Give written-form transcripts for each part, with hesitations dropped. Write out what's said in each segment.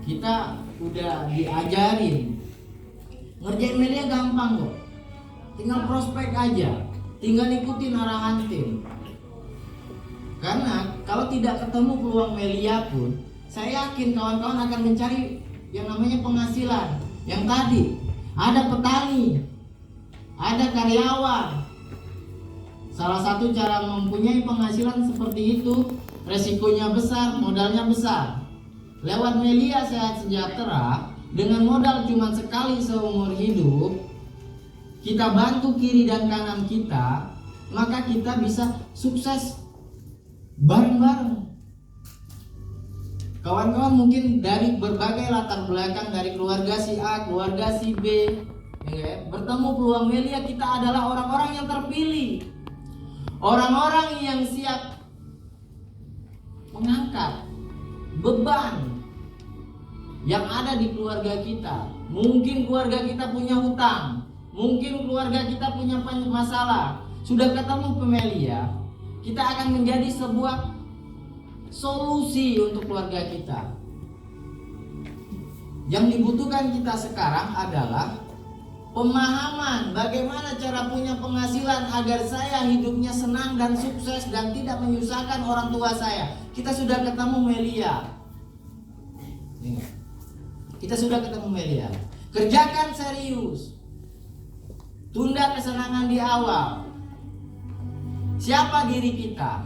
Kita udah diajarin ngerjain media gampang kok, tinggal prospek aja, tinggal ikutin arahan tim. Karena kalau tidak ketemu peluang media pun, saya yakin kawan-kawan akan mencari yang namanya penghasilan. Yang tadi ada petani, ada karyawan. Salah satu cara mempunyai penghasilan seperti itu, resikonya besar, modalnya besar. Lewat Melia Sehat Sejahtera, dengan modal cuma sekali seumur hidup, kita bantu kiri dan kanan kita, maka kita bisa sukses bareng-bareng. Kawan-kawan mungkin dari berbagai latar belakang, dari keluarga si A, keluarga si B, ya, bertemu peluang Melia, kita adalah orang-orang yang terpilih, orang-orang yang siap mengangkat beban yang ada di keluarga kita. Mungkin keluarga kita punya hutang, mungkin keluarga kita punya masalah. Sudah ketemu Pemelia, kita akan menjadi sebuah solusi untuk keluarga kita. Yang dibutuhkan kita sekarang adalah pemahaman bagaimana cara punya penghasilan agar saya hidupnya senang dan sukses dan tidak menyusahkan orang tua saya. Kita sudah ketemu Melia. Kita sudah ketemu Melia. Kerjakan serius. Tunda kesenangan di awal. Siapa diri kita?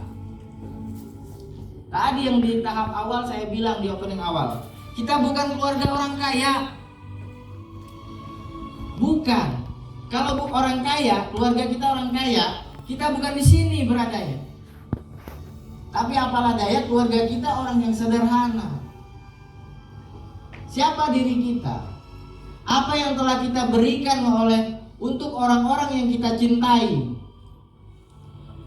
Tadi yang di tahap awal saya bilang di opening awal, kita bukan keluarga orang kaya. Bukan. Kalau orang kaya, keluarga kita orang kaya, kita bukan di sini beradanya. Tapi apalah daya, keluarga kita orang yang sederhana. Siapa diri kita? Apa yang telah kita berikan untuk orang-orang yang kita cintai?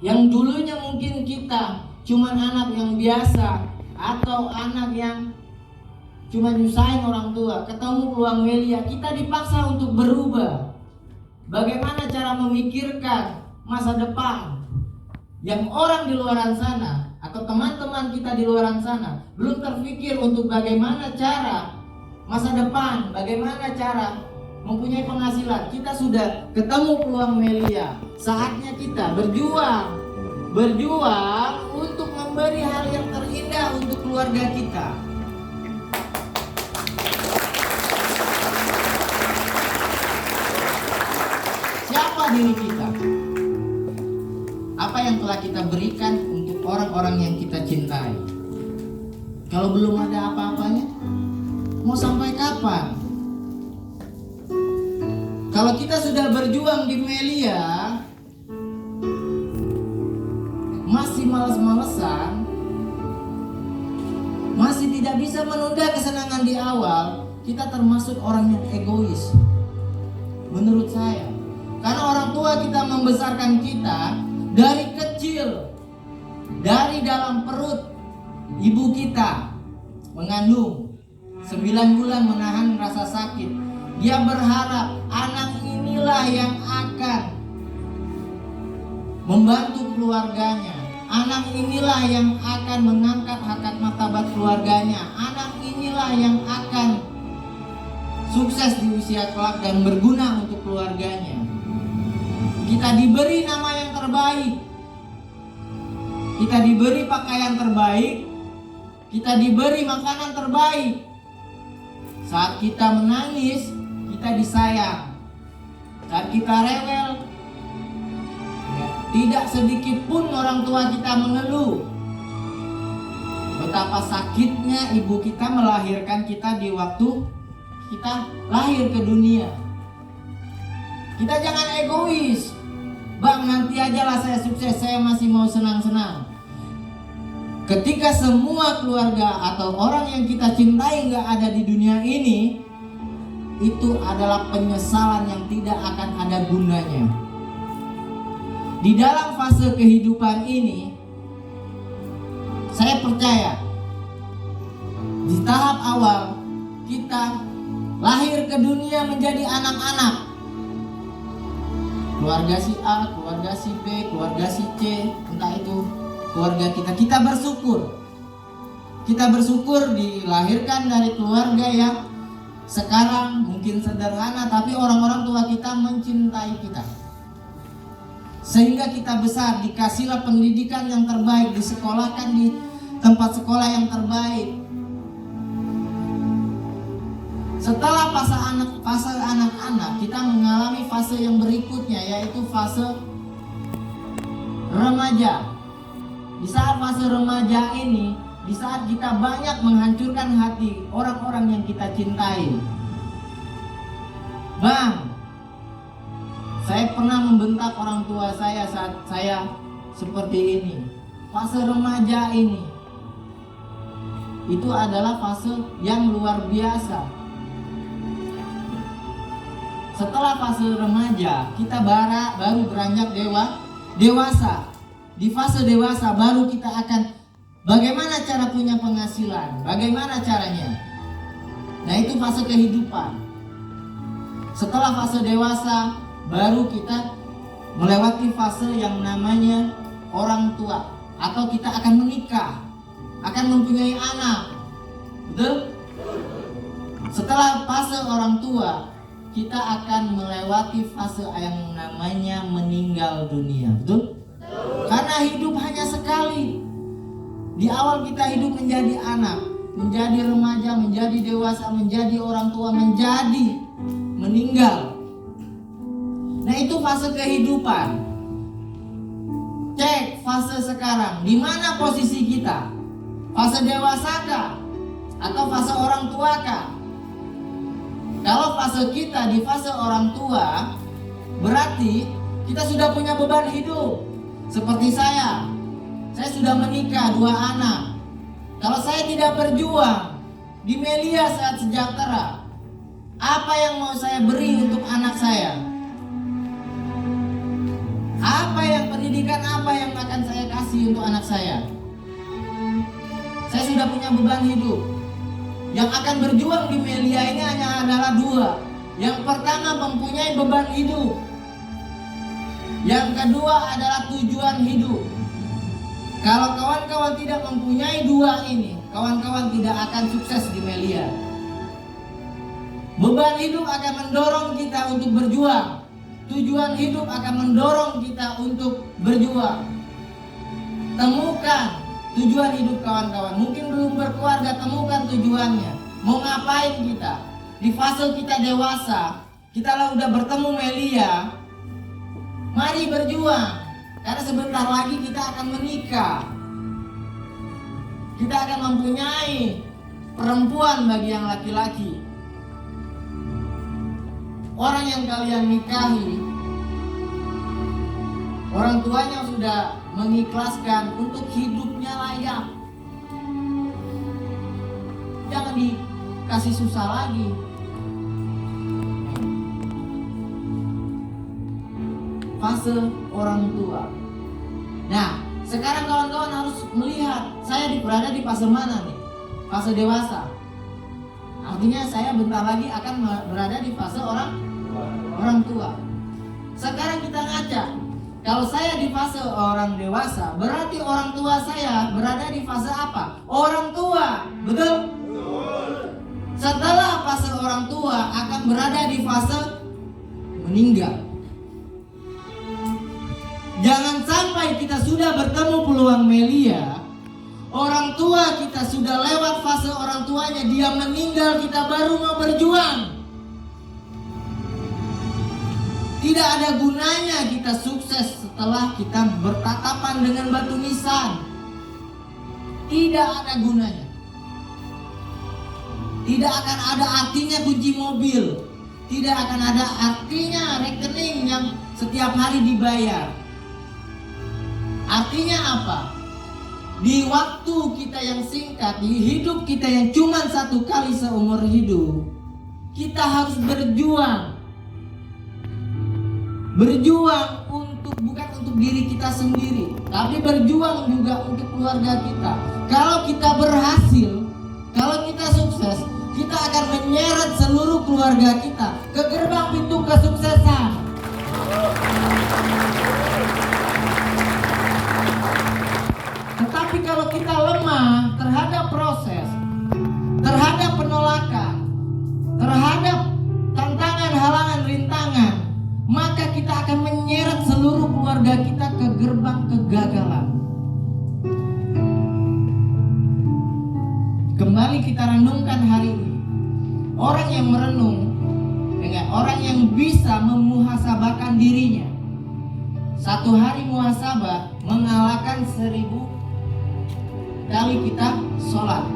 Yang dulunya mungkin kita cuman anak yang biasa atau anak yang cuma nyusahin orang tua. Ketemu peluang Melia, kita dipaksa untuk berubah. Bagaimana cara memikirkan masa depan yang orang di luar sana atau teman-teman kita di luar sana belum terpikir untuk bagaimana cara masa depan, bagaimana cara mempunyai penghasilan. Kita sudah ketemu peluang Melia. Saatnya kita berjuang untuk memberi hal yang terindah untuk keluarga kita. Siapa diri kita? Apa yang telah kita berikan untuk orang-orang yang kita cintai? Kalau belum ada apa-apanya, mau sampai kapan? Kalau kita sudah berjuang di Melia, masih malas-malesan, masih tidak bisa menunda kesenangan di awal, kita termasuk orang yang egois. Menurut saya, karena orang tua kita membesarkan kita dari kecil, dari dalam perut ibu kita mengandung 9 bulan menahan rasa sakit. Dia berharap anak inilah yang akan membantu keluarganya. Anak inilah yang akan mengangkat harkat martabat keluarganya. Anak inilah yang akan sukses di usia kelak dan berguna untuk keluarganya. Kita diberi nama yang terbaik. Kita diberi pakaian terbaik. Kita diberi makanan terbaik. Saat kita menangis, kita disayang. Saat kita rewel, tidak sedikit pun orang tua kita mengeluh. Betapa sakitnya ibu kita melahirkan kita di waktu kita lahir ke dunia. Kita jangan egois. Bang, nanti ajalah saya sukses, saya masih mau senang-senang. Ketika semua keluarga atau orang yang kita cintai gak ada di dunia ini, itu adalah penyesalan yang tidak akan ada gunanya. Di dalam fase kehidupan ini, saya percaya di tahap awal kita lahir ke dunia menjadi anak-anak. Keluarga si A, keluarga si B, keluarga si C, entah itu keluarga kita bersyukur. kita bersyukur dilahirkan dari keluarga yang sekarang mungkin sederhana, tapi orang-orang tua kita mencintai kita. Sehingga kita besar, dikasihlah pendidikan yang terbaik, disekolahkan di tempat sekolah yang terbaik. Setelah fase anak-anak, kita mengalami fase yang berikutnya, yaitu fase remaja. Di saat fase remaja ini, di saat kita banyak menghancurkan hati orang-orang yang kita cintai. Bang, saya pernah membentak orang tua saya saat saya seperti ini. Fase remaja ini, itu adalah fase yang luar biasa. Setelah fase remaja, kita baru beranjak dewasa. Di fase dewasa baru kita akan bagaimana cara punya penghasilan, bagaimana caranya. Nah, itu fase kehidupan. Setelah fase dewasa, baru kita melewati fase yang namanya orang tua, atau kita akan menikah, akan mempunyai anak. Betul? Setelah fase orang tua, kita akan melewati fase yang namanya meninggal dunia. Betul? Karena hidup hanya sekali. Di awal kita hidup menjadi anak, menjadi remaja, menjadi dewasa, menjadi orang tua, menjadi meninggal. Nah, itu fase kehidupan. Cek fase sekarang, di mana posisi kita? Fase dewasa kah? Atau fase orang tua kah? Kalau fase kita di fase orang tua, berarti kita sudah punya beban hidup. Seperti saya sudah menikah, 2 anak. Kalau saya tidak berjuang di Melia Sehat Sejahtera, apa yang mau saya beri untuk anak saya? Pendidikan apa yang akan saya kasih untuk anak saya? Saya sudah punya beban hidup. Yang akan berjuang di Melia ini hanya adalah 2. Yang pertama, mempunyai beban hidup. Yang kedua adalah tujuan hidup. Kalau kawan-kawan tidak mempunyai 2 ini, kawan-kawan tidak akan sukses di Melia. Beban hidup akan mendorong kita untuk berjuang. Tujuan hidup akan mendorong kita untuk berjuang. Temukan tujuan hidup kawan-kawan. Mungkin belum berkeluarga, temukan tujuannya. Mau ngapain kita? Di fase kita dewasa, kita lah udah bertemu Melia. Mari berjuang. Karena sebentar lagi kita akan menikah. Kita akan mempunyai perempuan bagi yang laki-laki. Orang yang kalian nikahi, orang tuanya sudah mengikhlaskan untuk hidupnya layak. Jangan dikasih susah lagi. Fase orang tua. Nah, sekarang kawan-kawan harus melihat saya berada di fase mana nih? Fase dewasa. Artinya saya bentar lagi akan berada di fase orang tua. Sekarang kita ngaca. Kalau saya di fase orang dewasa, berarti orang tua saya berada di fase apa? Orang tua. Betul? Setelah fase orang tua akan berada di fase meninggal. Jangan sampai kita sudah bertemu peluang Melia, orang tua kita sudah lewat fase orang tuanya, dia meninggal, kita baru mau berjuang. Tidak ada gunanya kita sukses setelah kita bertatapan dengan batu nisan. Tidak ada gunanya. Tidak akan ada artinya kunci mobil. Tidak akan ada artinya rekening yang setiap hari dibayar. Artinya apa? Di waktu kita yang singkat, di hidup kita yang cuma 1 kali seumur hidup, kita harus berjuang. Berjuang bukan untuk diri kita sendiri, tapi berjuang juga untuk keluarga kita. Kalau kita berhasil, kalau kita sukses, kita akan menyeret seluruh keluarga kita ke gerbang pintu kesuksesan. Tetapi kalau kita lemah terhadap proses, terhadap penolakan, terhadap tantangan, halangan, rintangan, maka kita akan menyeret seluruh keluarga kita ke gerbang kegagalan. Kembali kita renungkan hari ini. Orang yang merenung, orang yang bisa memuhasabahkan dirinya. Satu hari muhasabah mengalahkan 1000 kali kita sholat.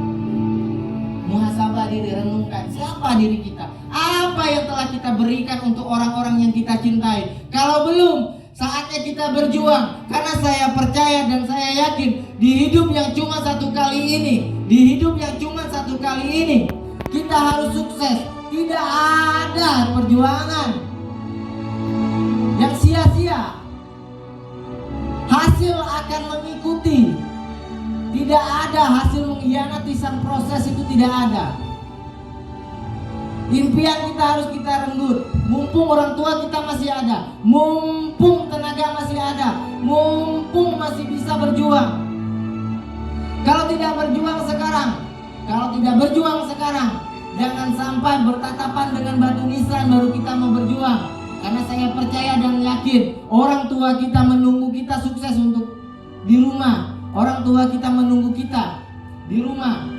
Muhasabah diri, renungkan siapa diri kita, apa yang telah kita berikan untuk orang-orang yang kita cintai. Kalau belum, saatnya kita berjuang. Karena saya percaya dan saya yakin di hidup yang cuma satu kali ini, kita harus sukses. Tidak ada perjuangan yang sia-sia. Hasil akan mengikuti. Tidak ada hasil mengkhianati sang proses, itu tidak ada. Impian kita harus kita renggut. Mumpung orang tua kita masih ada, mumpung tenaga masih ada, mumpung masih bisa berjuang. Kalau tidak berjuang sekarang, jangan sampai bertatapan dengan batu nisan baru kita mau berjuang. Karena saya percaya dan yakin orang tua kita menunggu kita sukses untuk di rumah. Orang tua kita menunggu kita di rumah.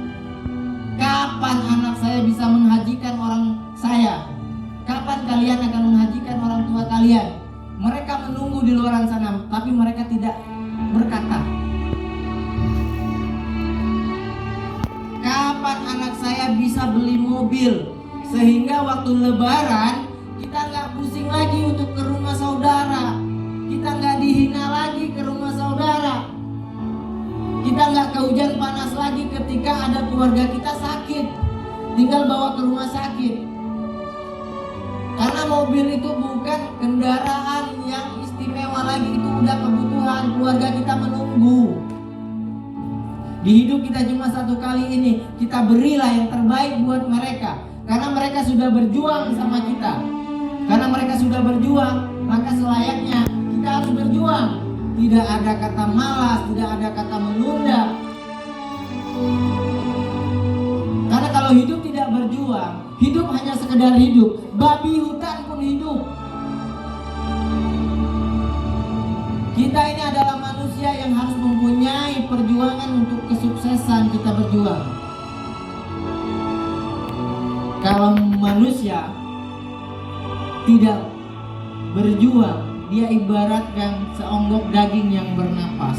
Kapan anak saya bisa menghajikan orang saya? Kapan kalian akan menghajikan orang tua kalian? Mereka menunggu di luar sana, tapi mereka tidak berkata. Kapan anak saya bisa beli mobil sehingga waktu lebaran kita nggak pusing lagi untuk ke rumah saudara, kita nggak dihina lagi ke rumah saudara, kita nggak kehujan panas lagi ketika ada keluarga kita sakit, tinggal bawa ke rumah sakit. Karena mobil itu bukan kendaraan yang istimewa lagi, itu udah kebutuhan. Keluarga kita menunggu. Di hidup kita cuma satu kali ini, kita berilah yang terbaik buat mereka. Karena mereka sudah berjuang sama kita. Karena mereka sudah berjuang, maka selayaknya kita harus berjuang. Tidak ada kata malas, tidak ada kata menunda. Karena kalau hidup tidak berjuang, hidup hanya sekedar hidup. Babi hutan pun hidup. Kita ini adalah manusia yang harus mempunyai perjuangan untuk kesuksesan kita berjuang. Kalau manusia tidak berjuang, dia ibaratkan seonggok daging yang bernapas.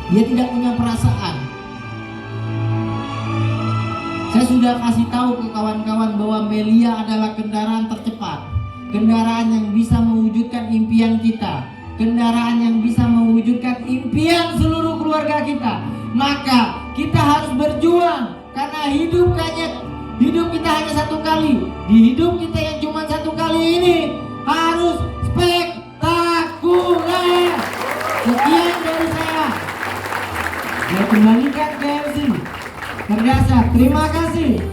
Dia tidak punya perasaan. Saya sudah kasih tahu ke kawan-kawan bahwa Melia adalah kendaraan tercepat, kendaraan yang bisa mewujudkan impian kita, kendaraan yang bisa mewujudkan impian seluruh keluarga kita. Maka kita harus berjuang, karena hidup kita hanya satu kali. Di hidup kita yang cuma satu kali ini harus spektakuler. Sekian dari saya. Saya kembalikan ke MC Perdasa. Terima kasih.